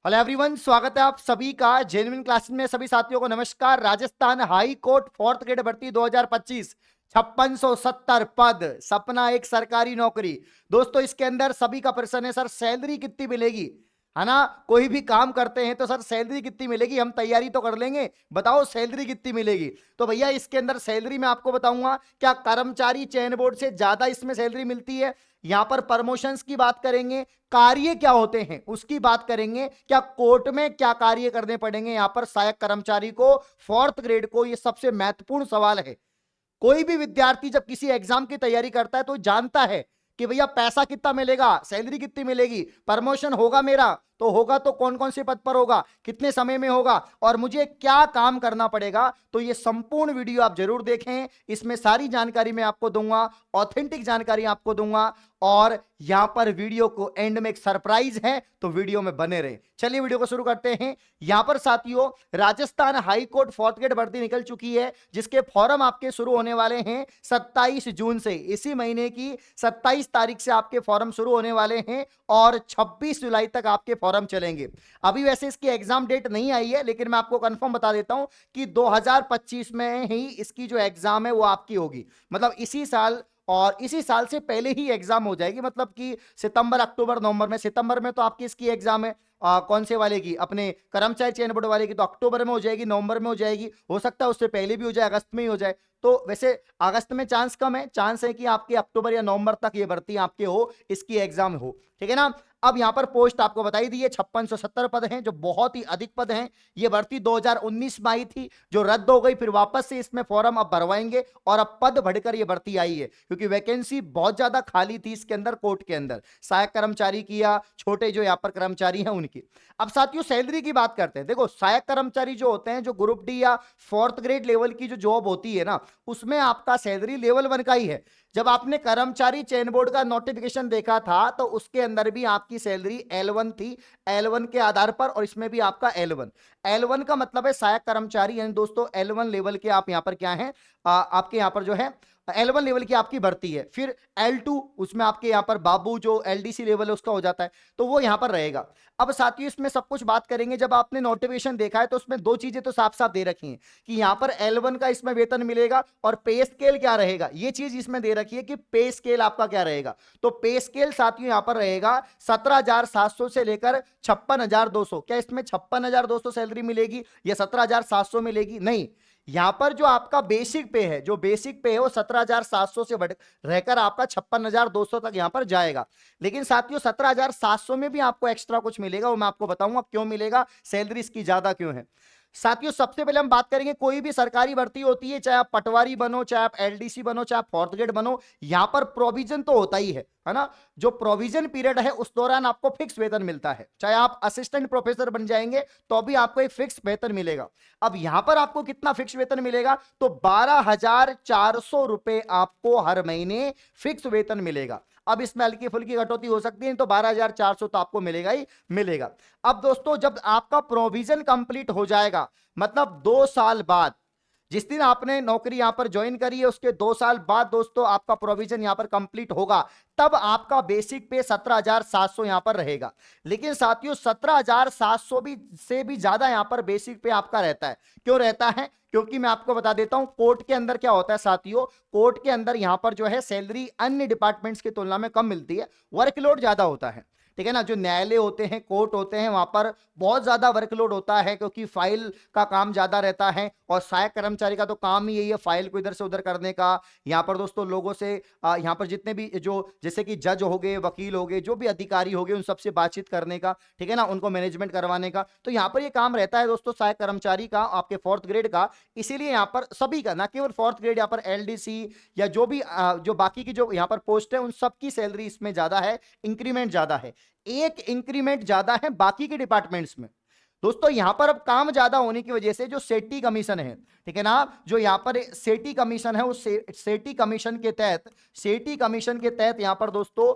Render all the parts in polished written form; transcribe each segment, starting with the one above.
Hello everyone, स्वागत है आप सभी का जेन्युइन क्लासेस में। सभी साथियों को नमस्कार। Rajasthan high court fourth grade भर्ती 2025, 5670 पद, सपना एक सरकारी नौकरी। दोस्तों इसके अंदर सभी का प्रश्न है, सर सैलरी कितनी मिलेगी, है ना। कोई भी काम करते हैं तो सर सैलरी कितनी मिलेगी, हम तैयारी तो कर लेंगे, बताओ सैलरी कितनी मिलेगी। तो भैया इसके अंदर सैलरी मैं आपको बताऊंगा। क्या कर्मचारी चयन बोर्ड से ज्यादा इसमें सैलरी मिलती है? यहां पर प्रमोशंस की बात करेंगे, कार्य क्या होते हैं उसकी बात करेंगे, क्या कोर्ट में क्या कार्य करने पड़ेंगे यहां पर सहायक कर्मचारी को फोर्थ ग्रेड को। यह सबसे महत्वपूर्ण सवाल है। कोई भी विद्यार्थी जब किसी एग्जाम की तैयारी करता है तो जानता है कि भैया पैसा कितना मिलेगा, सैलरी कितनी मिलेगी, प्रमोशन होगा मेरा तो होगा तो कौन कौन से पद पर होगा, कितने समय में होगा और मुझे क्या काम करना पड़ेगा। तो ये संपूर्ण वीडियो आप जरूर देखें, इसमें सारी जानकारी मैं आपको दूंगा, ऑथेंटिक जानकारी आपको दूंगा। और यहां पर वीडियो को एंड में एक सरप्राइज है, तो वीडियो में बने रहे। चलिए वीडियो को शुरू करते हैं। यहां पर साथियों Rajasthan high court fourth grade भर्ती निकल चुकी है, जिसके फॉर्म आपके शुरू होने वाले हैं 27 जून से। इसी महीने की 27 तारीख से आपके फॉर्म शुरू होने वाले हैं और 26 जुलाई तक आपके फॉर्म चलेंगे। अभी वैसे इसकी एग्जाम डेट नहीं आई है, लेकिन मैं आपको कंफर्म बता देता हूं कि 2025 में ही इसकी जो एग्जाम है वो आपकी होगी। मतलब इसी साल, और इसी साल से पहले ही एग्जाम हो जाएगी। मतलब कि सितंबर अक्टूबर नवंबर में, सितंबर में तो आपकी इसकी एग्जाम है कौन से वाले की, अपने कर्मचारी चयन बोर्ड वाले की, तो अक्टूबर में हो जाएगी, नवंबर में हो जाएगी, हो सकता है उससे पहले भी हो जाए, अगस्त में ही हो जाए। तो वैसे अगस्त में चांस कम है, चांस है कि आपके अक्टूबर या नवंबर तक ये भर्ती आपके हो, इसकी एग्जाम हो, ठीक है ना। अब यहां पर पोस्ट आपको बताई दी है, 5670 पद हैं, जो बहुत ही अधिक पद हैं। ये भर्ती 2019 में आई थी, जो रद्द हो गई, फिर वापस से इसमें फॉर्म अब भरवाएंगे और अब पद बढ़कर ये भर्ती आई है, क्योंकि वैकेंसी बहुत ज्यादा खाली थी इसके अंदर, कोर्ट के अंदर, सहायक कर्मचारी की या छोटे जो यहाँ पर कर्मचारी हैं उनकी। अब साथियों सैलरी की बात करते हैं। देखो सहायक कर्मचारी जो होते हैं, जो ग्रुप डी या फोर्थ ग्रेड लेवल की जो जॉब होती है ना, उसमें आपका सैलरी लेवल 1 का ही है। जब आपने कर्मचारी चयन बोर्ड का नोटिफिकेशन देखा था तो उसके अंदर भी आपकी सैलरी L1 थी, L1 के आधार पर, और इसमें भी आपका L1। L1 का मतलब है सहायक कर्मचारी, यानी दोस्तों L1 लेवल के आप यहां पर क्या है, आपके यहां पर जो है L1 लेवल की आपकी भर्ती है। फिर L2, उसमें आपके यहां पर बाबू जो LDC लेवल है उसका हो जाता है, तो वो यहां पर रहेगा। अब साथियों इसमें सब कुछ बात करेंगे। जब आपने नोटिफिकेशन देखा है तो उसमें दो चीजें तो साफ साफ दे रखी हैं कि यहां पर L1 का इसमें वेतन मिलेगा और पे स्केल क्या रहेगा, ये चीज इसमें दे रखी है कि पे स्केल आपका क्या रहेगा। तो पे स्केल साथियों यहां पर रहेगा 17,700 से लेकर 56,200। क्या इसमें 56,200 सैलरी मिलेगी या 17,700 मिलेगी? नहीं, यहां पर जो आपका बेसिक पे है, जो बेसिक पे है वो 17,700 से बढ़ रहकर आपका 56,200 तक यहां पर जाएगा। लेकिन साथियों 17,700 में भी आपको एक्स्ट्रा कुछ मिलेगा, वो मैं आपको बताऊंगा क्यों मिलेगा, सैलरी इसकी ज्यादा क्यों है। साथियों सबसे पहले हम बात करेंगे, कोई भी सरकारी भर्ती होती है, चाहे आप पटवारी बनो, चाहे आप एलडीसी बनो, चाहे आप फोर्थ ग्रेड बनो, यहां पर प्रोविजन तो होता ही है ना। जो प्रोविजन पीरियड है उस दौरान आपको फिक्स वेतन मिलता है। चाहे आप असिस्टेंट प्रोफेसर बन जाएंगे तो भी आपको एक फिक्स वेतन मिलेगा। अब यहां पर आपको कितना फिक्स वेतन मिलेगा, तो 12,400 रुपए आपको हर महीने फिक्स वेतन मिलेगा। अब इसमें हल्की फुल्की कटौती हो सकती है, तो 12,400 तो आपको मिलेगा ही मिलेगा। अब दोस्तों जब आपका प्रोविजन कंप्लीट हो जाएगा, मतलब 2 साल बाद, जिस दिन आपने नौकरी यहां पर ज्वाइन करी है उसके 2 साल बाद दोस्तों आपका प्रोविजन यहां पर कंप्लीट होगा, तब आपका बेसिक पे 17,700 यहां पर रहेगा। लेकिन साथियों 17,700 भी से भी ज्यादा यहां पर बेसिक पे आपका रहता है। क्यों रहता है? क्योंकि मैं आपको बता देता हूं कोर्ट के अंदर क्या होता है साथियों, कोर्ट के अंदर यहां पर जो है सैलरी अन्य डिपार्टमेंट्स की तुलना में कम मिलती है, वर्कलोड ज्यादा होता है, ठीक है ना। जो न्यायालय होते हैं, कोर्ट होते हैं, वहां पर बहुत ज्यादा वर्कलोड होता है, क्योंकि फाइल का काम ज्यादा रहता है और सहायक कर्मचारी का तो काम ही यही है फाइल को इधर से उधर करने का। यहाँ पर दोस्तों लोगों से यहाँ पर जितने भी जो जैसे कि जज हो गए, वकील हो गए, जो भी अधिकारी हो गए, उन सबसे बातचीत करने का, ठीक है ना, उनको मैनेजमेंट करवाने का, तो यहाँ पर ये काम रहता है दोस्तों सहायक कर्मचारी का, आपके फोर्थ ग्रेड का। इसीलिए यहाँ पर सभी का, ना केवल फोर्थ ग्रेड, यहाँ पर एलडीसी या जो भी जो बाकी की जो यहाँ पर पोस्ट है उन सबकी सैलरी इसमें ज्यादा है, इंक्रीमेंट ज्यादा है। एक इंक्रीमेंट ज्यादा है बाकी के डिपार्टमेंट्स में। दोस्तों यहां पर अब काम ज्यादा होने की वजह से जो सेटी कमीशन है, ठीक है ना, जो यहां पर सेटी कमीशन है, उस सेटी कमीशन के तहत, सेटी कमीशन के तहत यहां पर दोस्तों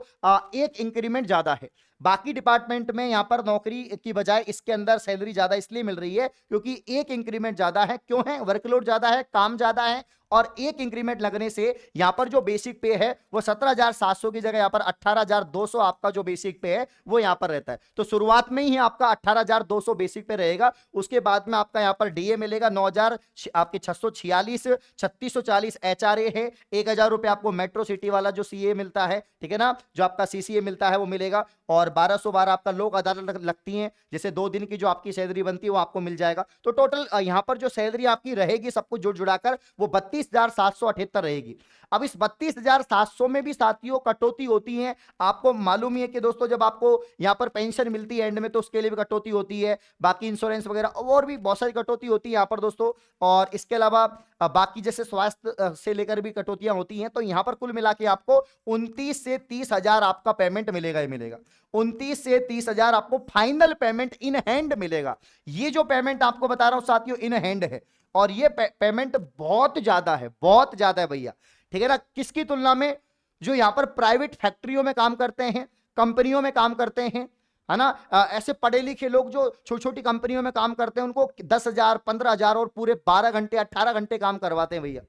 एक इंक्रीमेंट ज्यादा है। बाकी डिपार्टमेंट में यहां पर नौकरी की बजाय इसके अंदर सैलरी ज्यादा इसलिए मिल रही है क्योंकि एक इंक्रीमेंट ज्यादा है। क्यों है? वर्कलोड ज्यादा है, काम ज्यादा है, और एक इंक्रीमेंट लगने से यहां पर जो बेसिक पे है वो 17,700 की जगह यहां पर 18,200 आपका जो बेसिक पे है वो यहां पर रहता है। तो शुरुआत में ही आपका 18,200 बेसिक पे रहेगा, उसके बाद में आपका यहां पर डीए मिलेगा 9,000 आपके 646, 3640 एचआरए है, 1,000 रुपए आपको मेट्रो सिटी वाला जो सीए मिलता है, ठीक है ना, जो आपका सीसीए मिलता है वो मिलेगा, और 1212 आपका लोक अदालत लगती है, जैसे 2 दिन की जो आपकी सैलरी बनती है वो आपको मिल जाएगा। तो टोटल यहां पर जो सैलरी आपकी रहेगी सब कुछ जुड़ जुड़ाकर वो 32,778 रहेगी। अब इस 32,700 में भी साथियों कटौती होती है। आपको मालूम ही है कि दोस्तों जब आपको यहां पर पेंशन मिलती है एंड में तो उसके लिए भी कटौती होती है, बाकी इंश्योरेंस वगैरह और भी बहुत सारी कटौती होती है यहां पर दोस्तों। और इसके अलावा बाकी जैसे स्वास्थ्य से लेकर भी कटौतियां होती हैं। तो यहां पर कुल मिला के आपको 29 से 30,000 आपका पेमेंट मिलेगा ही मिलेगा। 29 से 30,000 आपको फाइनल पेमेंट इन हैंड मिलेगा। ये जो पेमेंट आपको बता रहा हूं साथियों इन हैंड है, और ये पेमेंट बहुत ज्यादा है, बहुत ज्यादा है भैया, ठीक है ना। किसकी तुलना में? जो यहां पर प्राइवेट फैक्ट्रियों में काम करते हैं, कंपनियों में काम करते हैं, है ना, ऐसे पढ़े लिखे लोग जो छोटी छोटी कंपनियों में काम करते हैं उनको 10,000, 15,000 और पूरे 12 घंटे 18 घंटे काम करवाते हैं भैया।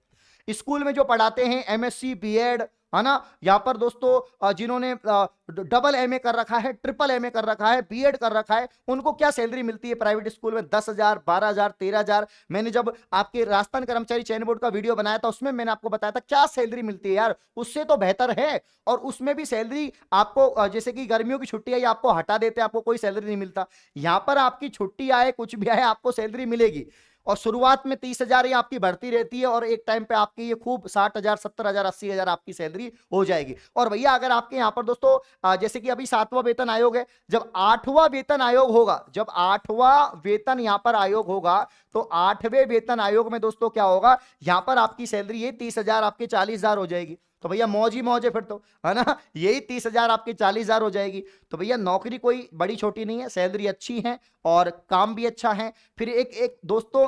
स्कूल में जो पढ़ाते हैं एमएससी बीएड, है ना, यहां पर दोस्तों जिन्होंने डबल एमए कर रखा है, ट्रिपल एमए कर रखा है, बीएड कर रखा है, उनको क्या सैलरी मिलती है प्राइवेट स्कूल में? 10,000, 12,000, 13,000। मैंने जब आपके राजस्थान कर्मचारी चयन बोर्ड का वीडियो बनाया था उसमें मैंने आपको बताया था क्या सैलरी मिलती है यार, उससे तो बेहतर है। और उसमें भी सैलरी आपको जैसे कि गर्मियों की छुट्टी आई आपको हटा देते, आपको कोई सैलरी नहीं मिलता। यहां पर आपकी छुट्टी आए कुछ भी आए आपको सैलरी मिलेगी, और शुरुआत में 30,000 ये आपकी बढ़ती रहती है, और एक टाइम पे आपकी ये खूब 60,000, 70,000, 80,000 आपकी सैलरी हो जाएगी। और भैया अगर आपके यहाँ पर दोस्तों जैसे कि अभी 7वां वेतन आयोग है, जब 8वां वेतन आयोग होगा, जब 8वां वेतन यहाँ पर आयोग होगा, तो 8वें वेतन आयोग में दोस्तों क्या होगा, यहाँ पर आपकी सैलरी ये 30,000 आपके 40,000 हो जाएगी। तो भैया मौज ही मौज है फिर तो, है ना, यही 30,000 आपकी 40,000 हो जाएगी। तो भैया नौकरी कोई बड़ी छोटी नहीं है, सैलरी अच्छी है और काम भी अच्छा है। फिर एक एक दोस्तों,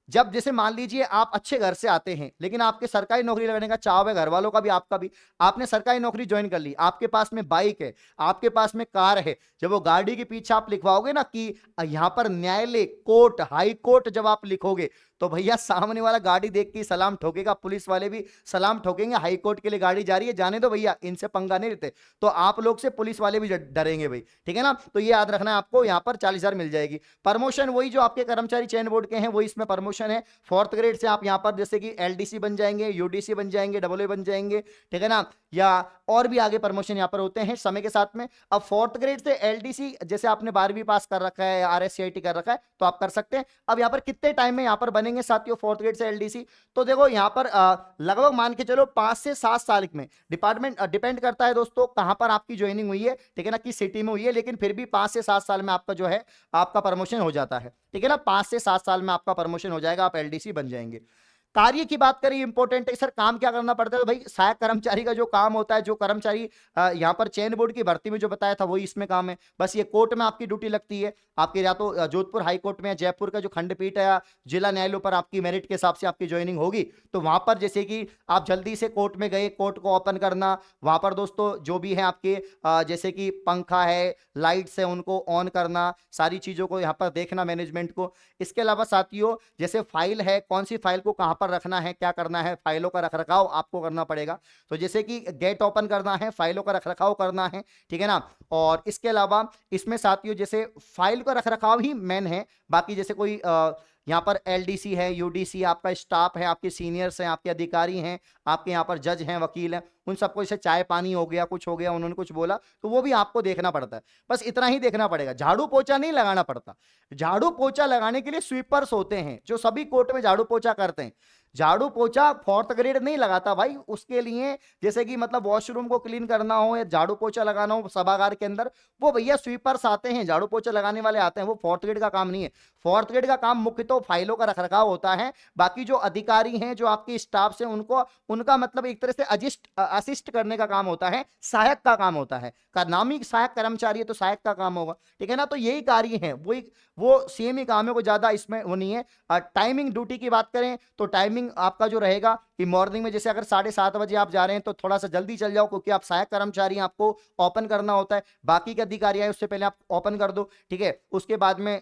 जब जैसे मान लीजिए आप अच्छे घर से आते हैं लेकिन आपके सरकारी नौकरी लगने का चाव है, घर वालों का भी आपका भी, आपने सरकारी नौकरी ज्वाइन कर ली, आपके पास में बाइक है, आपके पास में कार है, जब वो गाड़ी के पीछे आप लिखवाओगे ना कि यहां पर न्यायालय, कोर्ट, हाई कोर्ट, जब आप लिखोगे तो भैया सामने वाला गाड़ी देख के सलाम ठोकेगा, पुलिस वाले भी सलाम ठोकेंगे, हाई कोर्ट के लिए गाड़ी जा रही है, जाने दो भैया, इनसे पंगा नहीं लेते। तो आप लोग से पुलिस वाले भी डरेंगे भाई, ठीक है ना। तो ये याद रखना है आपको, यहाँ पर 40,000 मिल जाएगी। प्रमोशन वही जो आपके कर्मचारी चयन बोर्ड के हैं वही इसमें प्रमोशन है। 4th ग्रेड से आप यहाँ पर जैसे कि एलडीसी बन जाएंगे, यूडीसी बन जाएंगे, डबल बन जाएंगे, ठीक है ना, या और भी आगे प्रमोशन यहाँ पर होते हैं समय के साथ में। अब 4th ग्रेड से एलडीसी, जैसे आपने 12वीं पास कर रखा है, आरएससीआईटी कर रखा है, तो आप कर सकते हैं। अब यहाँ पर कितने टाइम में यहाँ पर बनेंगे साथियों 4th ग्रेड से एलडीसी? तो देखो यहाँ पर लगभग मान के चलो 5 से 7 साल में, डिपार्टमेंट डिपेंड करता है दोस्तों कहां पर आपकी ज्वाइनिंग हुई है, ठीक है ना, किस सिटी में हुई है, लेकिन फिर भी 5 से 7 साल में आपका जो है आपका प्रमोशन हो जाता है, ठीक है ना, 5 से 7 साल में आपका प्रमोशन हो जाएगा, आप एलडीसी बन जाएंगे। कार्य की बात करें इंपॉर्टेंट है सर, काम क्या करना पड़ता है? तो भाई सहायक कर्मचारी का जो काम होता है, जो कर्मचारी यहाँ पर चयन बोर्ड की भर्ती में जो बताया था वही इसमें काम है। बस ये कोर्ट में आपकी ड्यूटी लगती है, आपके या तो जोधपुर हाई कोर्ट में या जयपुर का जो खंडपीठ है या जिला न्यायालयों पर आपकी मेरिट के हिसाब से आपकी ज्वाइनिंग होगी। तो वहां पर जैसे कि आप जल्दी से कोर्ट में गए, कोर्ट को ओपन करना, वहां पर दोस्तों जो भी है आपके जैसे कि पंखा है, लाइट्स है, उनको ऑन करना, सारी चीजों को यहाँ पर देखना मैनेजमेंट को। इसके अलावा साथियों जैसे फाइल है, कौन सी फाइल को कहां पर रखना है, क्या करना है, फाइलों का रखरखाव आपको करना पड़ेगा। तो जैसे कि गेट ओपन करना है, फाइलों का रखरखाव करना है, ठीक है ना। और इसके अलावा इसमें साथियों जैसे फाइल का रखरखाव ही मेन है, बाकी जैसे कोई यहाँ पर एलडीसी है, यूडीसी, आपका स्टाफ है, आपके सीनियर्स हैं, आपके अधिकारी हैं, आपके यहाँ पर जज हैं, वकील हैं, उन सबको जैसे चाय पानी हो गया, कुछ हो गया, उन्होंने कुछ बोला तो वो भी आपको देखना पड़ता है। बस इतना ही देखना पड़ेगा, झाड़ू पोछा नहीं लगाना पड़ता। झाड़ू पोछा लगाने के लिए स्वीपर्स होते हैं जो सभी कोर्ट में झाड़ू पोछा करते हैं। झाड़ू पोछा 4th ग्रेड नहीं लगाता भाई, उसके लिए जैसे कि मतलब वॉशरूम को क्लीन करना हो या झाड़ू पोछा लगाना हो सभागार के अंदर, वो भैया स्वीपर्स आते हैं, झाड़ू पोछा लगाने वाले आते हैं, वो 4th ग्रेड का काम नहीं है। 4th ग्रेड का काम मुख्य तो फाइलों का रखरखाव होता है। बाकी जो अधिकारी हैं, जो आपके स्टाफ से उनको उनका मतलब एक तरह से असिस्ट करने का काम होता है, सहायक का काम होता है। का नाम ही सहायक कर्मचारी है तो सहायक का काम होगा, ठीक है ना। तो यही कार्य है, वो सेम ही काम है, को ज्यादा इसमें वो नहीं है। टाइमिंग ड्यूटी की बात करें तो टाइमिंग टाइमिंग आपका जो रहेगा कि मॉर्निंग में जैसे अगर 7:30 बजे आप जा रहे हैं तो थोड़ा सा जल्दी चल जाओ, क्योंकि आप सहायक कर्मचारी हैं, आपको ओपन करना होता है। बाकी के अधिकारी आए उससे पहले आप ओपन कर दो, ठीक है। उसके बाद में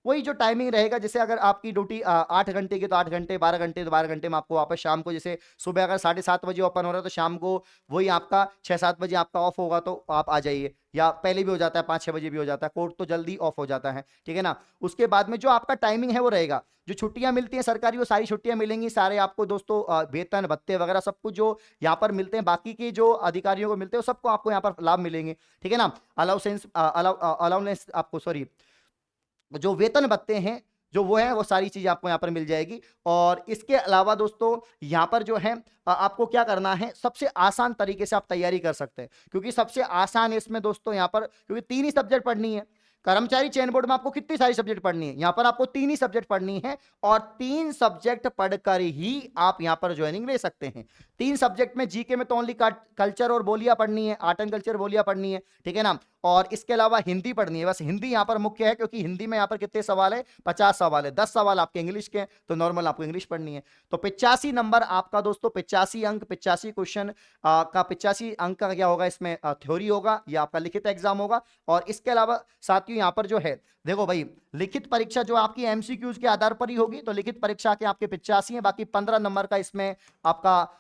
वही जो टाइमिंग रहेगा, जैसे अगर आपकी ड्यूटी 8 घंटे की तो 8 घंटे, 12 घंटे तो 12 घंटे में आपको वापस शाम को, जैसे सुबह अगर 7:30 बजे ओपन हो रहा है तो शाम को वही आपका 6-7 बजे आपका ऑफ होगा, तो आप आ जाइए, या पहले भी हो जाता है 5-6 बजे भी हो जाता है, कोर्ट तो जल्दी ऑफ हो जाता है, ठीक है ना। उसके बाद में जो आपका टाइमिंग है वो रहेगा, जो छुट्टियां मिलती हैं सरकारी वो सारी छुट्टियां मिलेंगी, सारे आपको दोस्तों वेतन भत्ते वगैरह सब कुछ जो यहाँ पर मिलते हैं बाकी के जो अधिकारियों को मिलते हैं सबको आपको यहाँ पर लाभ मिलेंगे, ठीक है ना। अलाउंस आपको, सॉरी, जो वेतन भत्ते हैं जो वो है वो सारी चीज आपको यहाँ पर मिल जाएगी। और इसके अलावा दोस्तों यहाँ पर जो है आपको क्या करना है, सबसे आसान तरीके से आप तैयारी कर सकते हैं, क्योंकि सबसे आसान है इसमें दोस्तों यहाँ पर, क्योंकि 3 ही सब्जेक्ट पढ़नी है। कर्मचारी चयन बोर्ड में आपको कितनी सारी सब्जेक्ट पढ़नी है, यहाँ पर आपको 3 ही सब्जेक्ट पढ़नी है, और 3 सब्जेक्ट पढ़कर ही आप यहाँ पर ज्वाइनिंग ले सकते हैं। 3 सब्जेक्ट में जीके में तो ओनली कल्चर और बोलियां पढ़नी है, आर्ट एंड कल्चर बोलियां पढ़नी है, ठीक है ना। और इसके अलावा हिंदी पढ़नी है, बस हिंदी यहाँ पर मुख्य है, क्योंकि हिंदी में यहाँ पर कितने सवाल है, 50 सवाल है, 10 सवाल आपके इंग्लिश के हैं, तो नॉर्मल आपको इंग्लिश पढ़नी है। तो 85 नंबर आपका दोस्तों, 85 अंक, 85 क्वेश्चन का 85 अंक का क्या होगा, इसमें थ्योरी होगा, ये आपका लिखित एग्जाम होगा। और इसके अलावा साथियों यहाँ पर जो है देखो भाई, लिखित परीक्षा जो आपकी एमसीक्यूज के आधार पर ही होगी, तो लिखित परीक्षा के आपके 85 है, बाकी 15 नंबर का इसमें आपका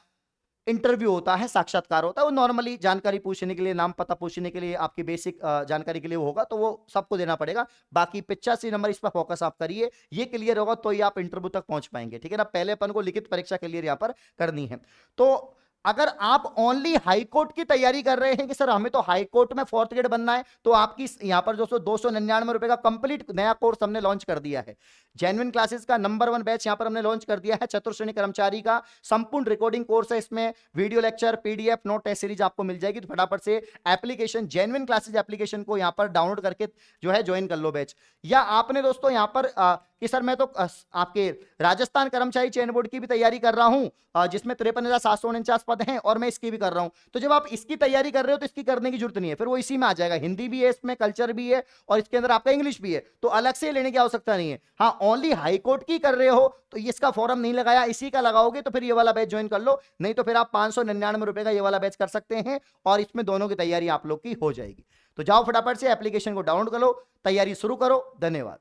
इंटरव्यू होता है, साक्षात्कार होता है, वो नॉर्मली जानकारी पूछने के लिए, नाम पता पूछने के लिए, आपकी बेसिक जानकारी के लिए होगा, तो वो सबको देना पड़ेगा। बाकी 85 नंबर इस पर फोकस आप करिए, ये क्लियर होगा तो ही आप इंटरव्यू तक पहुंच पाएंगे, ठीक है ना। पहले अपन को लिखित परीक्षा क्लियर यहाँ पर करनी है। तो अगर आप ओनली हाई कोर्ट की तैयारी कर रहे हैं कि सर हमें तो हाई कोर्ट में 4th ग्रेड बनना है, तो आपकी यहां पर दोस्तों 299 रुपए का कंप्लीट नया कोर्स हमने लॉन्च कर दिया है। जेन्युइन क्लासेस का नंबर 1 बैच यहां पर हमने लॉन्च कर दिया है। चतुर्श्रेणी कर्मचारी का संपूर्ण रिकॉर्डिंग कोर्स है, इसमें video lecture, PDF, note, test series आपको मिल जाएगी। तो फटाफट से एप्लीकेशन, जेन्युइन क्लासेस एप्लीकेशन को यहां पर डाउनलोड करके जो है ज्वाइन कर लो बैच। या आपने दोस्तों यहां पर कि सर मैं तो आपके राजस्थान कर्मचारी चयन बोर्ड की भी तैयारी कर रहा हूं, जिसमें 53,749 पद हैं, और मैं इसकी भी कर रहा हूं, तो जब आप इसकी तैयारी कर रहे हो तो इसकी करने की जरूरत नहीं है, फिर वो इसी में आ जाएगा। हिंदी भी है इसमें, कल्चर भी है, और इसके अंदर आपका इंग्लिश भी है, तो अलग से लेने की आवश्यकता नहीं है। हाँ, ओनली हाई कोर्ट की कर रहे हो तो इसका फॉर्म नहीं लगाया, इसी का लगाओगे तो फिर ये वाला बैच ज्वाइन कर लो, नहीं तो फिर आप 599 रुपए का ये वाला बैच कर सकते हैं, और इसमें दोनों की तैयारी आप लोग की हो जाएगी। तो जाओ फटाफट से एप्लीकेशन को डाउनलोड करो, तैयारी शुरू करो। धन्यवाद।